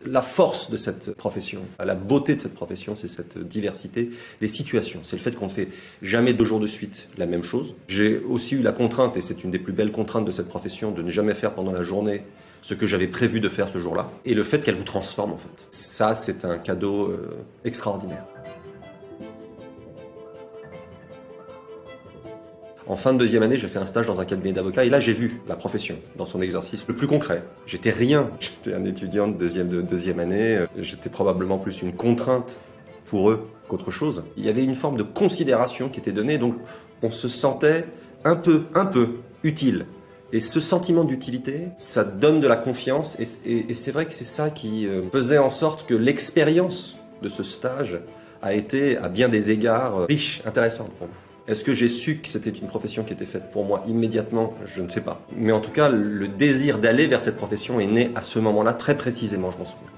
La force de cette profession, la beauté de cette profession, c'est cette diversité des situations. C'est le fait qu'on ne fait jamais 2 jours de suite la même chose. J'ai aussi eu la contrainte, et c'est une des plus belles contraintes de cette profession, de ne jamais faire pendant la journée ce que j'avais prévu de faire ce jour-là. Et le fait qu'elle vous transforme, en fait. Ça, c'est un cadeau extraordinaire. En fin de 2e année, j'ai fait un stage dans un cabinet d'avocats et là, j'ai vu la profession dans son exercice le plus concret. J'étais rien. J'étais un étudiant de deuxième année. J'étais probablement plus une contrainte pour eux qu'autre chose. Il y avait une forme de considération qui était donnée, donc on se sentait un peu utile. Et ce sentiment d'utilité, ça donne de la confiance et c'est vrai que c'est ça qui faisait en sorte que l'expérience de ce stage a été, à bien des égards, riche, intéressante pour moi. Est-ce que j'ai su que c'était une profession qui était faite pour moi immédiatement? Je ne sais pas. Mais en tout cas, le désir d'aller vers cette profession est né à ce moment-là, très précisément, je m'en souviens.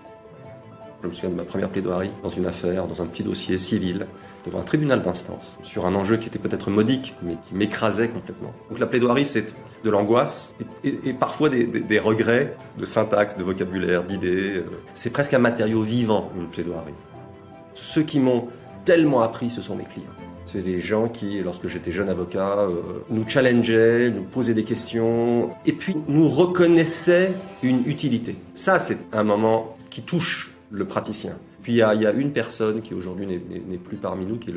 Je me souviens de ma première plaidoirie dans une affaire, dans un petit dossier civil, devant un tribunal d'instance, sur un enjeu qui était peut-être modique, mais qui m'écrasait complètement. Donc la plaidoirie, c'est de l'angoisse et parfois des regrets de syntaxe, de vocabulaire, d'idées. C'est presque un matériau vivant, une plaidoirie. Ceux qui m'ont tellement appris, ce sont mes clients. C'est des gens qui, lorsque j'étais jeune avocat, nous challengeaient, nous posaient des questions, et puis nous reconnaissaient une utilité. Ça, c'est un moment qui touche le praticien. Puis il y a une personne qui aujourd'hui n'est plus parmi nous, qui est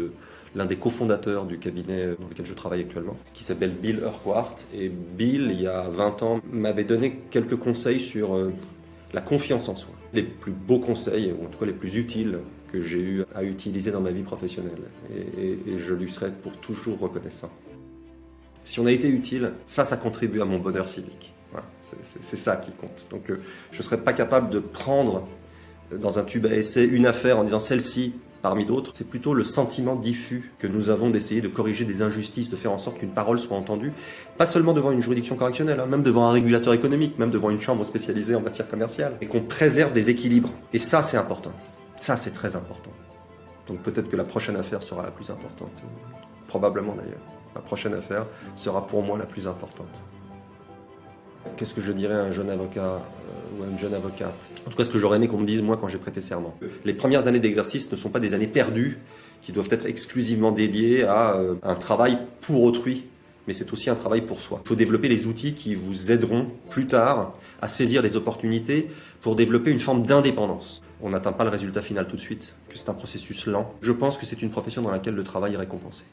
l'un des cofondateurs du cabinet dans lequel je travaille actuellement, qui s'appelle Bill Urquhart. Et Bill, il y a 20 ans, m'avait donné quelques conseils sur la confiance en soi. Les plus beaux conseils, ou en tout cas les plus utiles, que j'ai eu à utiliser dans ma vie professionnelle. Et je lui serai pour toujours reconnaissant. Si on a été utile, ça contribue à mon bonheur civique. Voilà, c'est ça qui compte. Donc je ne serais pas capable de prendre dans un tube à essai une affaire en disant celle-ci parmi d'autres. C'est plutôt le sentiment diffus que nous avons d'essayer de corriger des injustices, de faire en sorte qu'une parole soit entendue, pas seulement devant une juridiction correctionnelle, même devant un régulateur économique, même devant une chambre spécialisée en matière commerciale, et qu'on préserve des équilibres. Et ça, c'est important. Ça, c'est très important. Donc peut-être que la prochaine affaire sera la plus importante. Probablement d'ailleurs. La prochaine affaire sera pour moi la plus importante. Qu'est-ce que je dirais à un jeune avocat ou à une jeune avocate? En tout cas, ce que j'aurais aimé qu'on me dise, moi, quand j'ai prêté serment. Les premières années d'exercice ne sont pas des années perdues qui doivent être exclusivement dédiées à un travail pour autrui, mais c'est aussi un travail pour soi. Il faut développer les outils qui vous aideront plus tard à saisir les opportunités pour développer une forme d'indépendance. On n'atteint pas le résultat final tout de suite, que c'est un processus lent. Je pense que c'est une profession dans laquelle le travail est récompensé.